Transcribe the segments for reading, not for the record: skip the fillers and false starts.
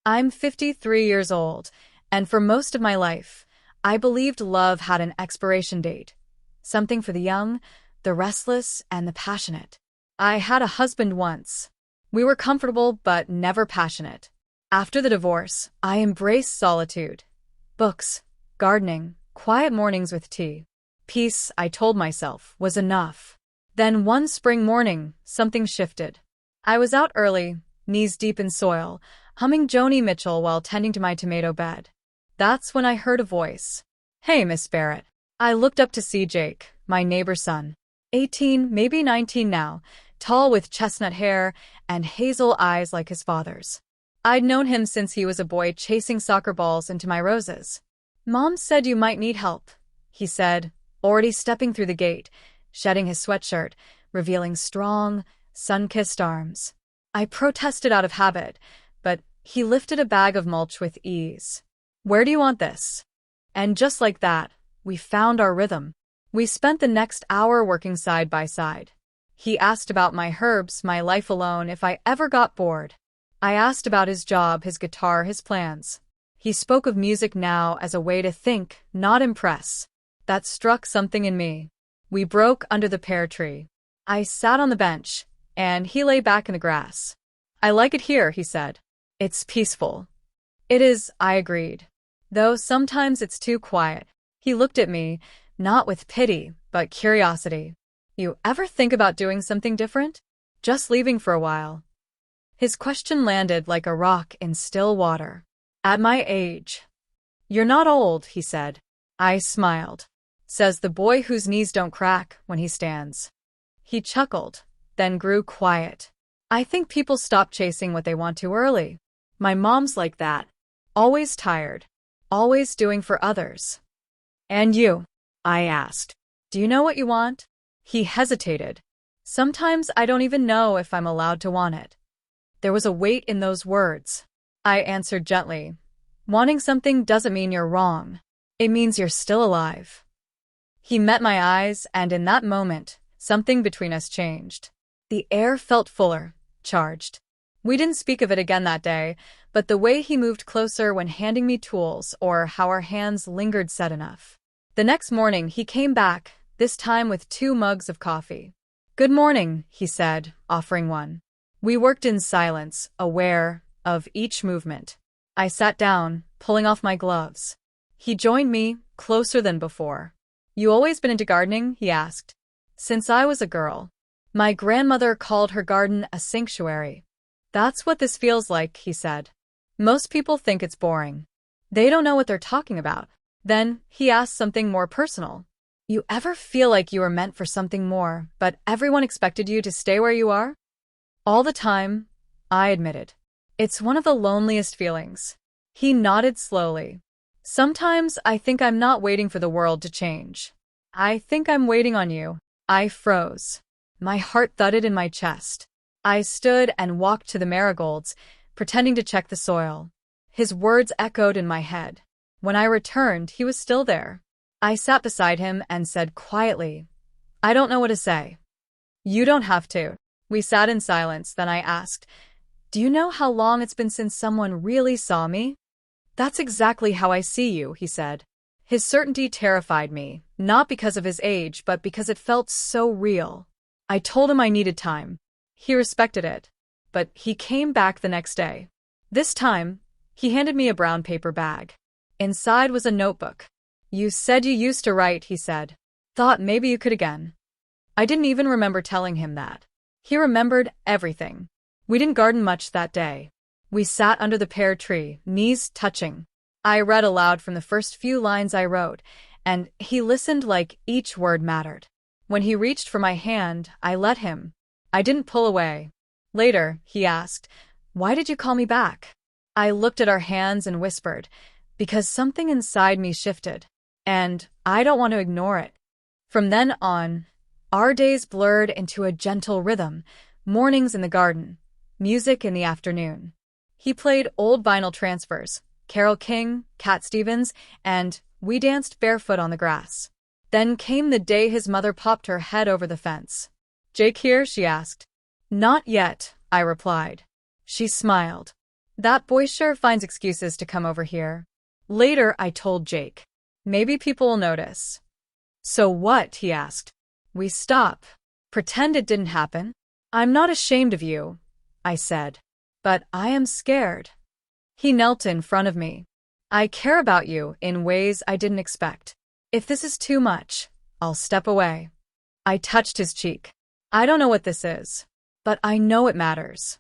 I'm 53 years old, and for most of my life, I believed love had an expiration date. Something for the young, the restless, and the passionate. I had a husband once. We were comfortable but never passionate. After the divorce, I embraced solitude. Books, gardening, quiet mornings with tea. Peace, I told myself, was enough. Then one spring morning, something shifted. I was out early, knees deep in soil, humming Joni Mitchell while tending to my tomato bed. That's when I heard a voice. "Hey, Miss Barrett." I looked up to see Jake, my neighbor's son. 18, maybe 19 now, tall with chestnut hair and hazel eyes like his father's. I'd known him since he was a boy chasing soccer balls into my roses. "Mom said you might need help," he said, already stepping through the gate, shedding his sweatshirt, revealing strong, sun-kissed arms. I protested out of habit, but he lifted a bag of mulch with ease. "Where do you want this?" And just like that, we found our rhythm. We spent the next hour working side by side. He asked about my herbs, my life alone, if I ever got bored. I asked about his job, his guitar, his plans. He spoke of music now as a way to think, not impress. That struck something in me. We broke under the pear tree. I sat on the bench, and he lay back in the grass. "I like it here," he said. "It's peaceful." "It is," I agreed. "Though sometimes it's too quiet." He looked at me, not with pity, but curiosity. "You ever think about doing something different? Just leaving for a while?" His question landed like a rock in still water. "At my age." "You're not old," he said. I smiled. "Says the boy whose knees don't crack when he stands." He chuckled, then grew quiet. "I think people stop chasing what they want too early. My mom's like that. Always tired. Always doing for others." "And you?" I asked. "Do you know what you want?" He hesitated. "Sometimes I don't even know if I'm allowed to want it." There was a weight in those words. I answered gently. "Wanting something doesn't mean you're wrong. It means you're still alive." He met my eyes, and in that moment, something between us changed. The air felt fuller, charged. We didn't speak of it again that day, but the way he moved closer when handing me tools or how our hands lingered said enough. The next morning, he came back, this time with 2 mugs of coffee. "Good morning," he said, offering one. We worked in silence, aware of each movement. I sat down, pulling off my gloves. He joined me, closer than before. "You always been into gardening?" he asked. "Since I was a girl. My grandmother called her garden a sanctuary." "That's what this feels like," he said. "Most people think it's boring. They don't know what they're talking about." Then he asked something more personal. "You ever feel like you were meant for something more, but everyone expected you to stay where you are?" "All the time," I admitted. "It's one of the loneliest feelings." He nodded slowly. "Sometimes I think I'm not waiting for the world to change. I think I'm waiting on you." I froze. My heart thudded in my chest. I stood and walked to the marigolds, pretending to check the soil. His words echoed in my head. When I returned, he was still there. I sat beside him and said quietly, "I don't know what to say." "You don't have to." We sat in silence, then I asked, "Do you know how long it's been since someone really saw me?" "That's exactly how I see you," he said. His certainty terrified me, not because of his age, but because it felt so real. I told him I needed time. He respected it. But he came back the next day. This time, he handed me a brown paper bag. Inside was a notebook. "You said you used to write," he said. "Thought maybe you could again." I didn't even remember telling him that. He remembered everything. We didn't garden much that day. We sat under the pear tree, knees touching. I read aloud from the first few lines I wrote, and he listened like each word mattered. When he reached for my hand, I let him. I didn't pull away. Later, he asked, "Why did you call me back?" I looked at our hands and whispered, "Because something inside me shifted, and I don't want to ignore it." From then on, our days blurred into a gentle rhythm, mornings in the garden, music in the afternoon. He played old vinyl transfers, Carole King, Cat Stevens, and we danced barefoot on the grass. Then came the day his mother popped her head over the fence. "Jake here?" she asked. "Not yet," I replied. She smiled. That boy sure finds excuses to come over here. Later, I told Jake. Maybe people will notice. So what? He asked. We stop. Pretend it didn't happen. I'm not ashamed of you, I said. But I am scared. He knelt in front of me. I care about you in ways I didn't expect. If this is too much, I'll step away. I touched his cheek. I don't know what this is, but I know it matters.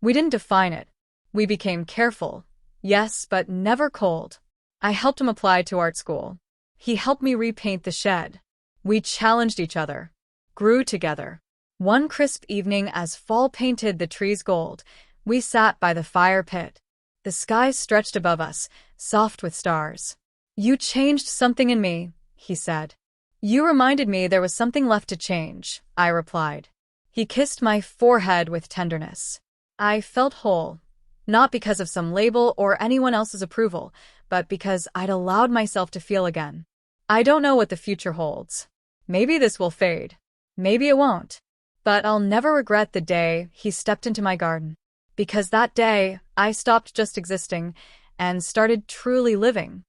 We didn't define it. We became careful. Yes, but never cold. I helped him apply to art school. He helped me repaint the shed. We challenged each other, grew together. One crisp evening, as fall painted the trees gold, we sat by the fire pit. The sky stretched above us, soft with stars. You changed something in me, he said. You reminded me there was something left to change, I replied. He kissed my forehead with tenderness. I felt whole, not because of some label or anyone else's approval, but because I'd allowed myself to feel again. I don't know what the future holds. Maybe this will fade. Maybe it won't. But I'll never regret the day he stepped into my garden. Because that day, I stopped just existing and started truly living.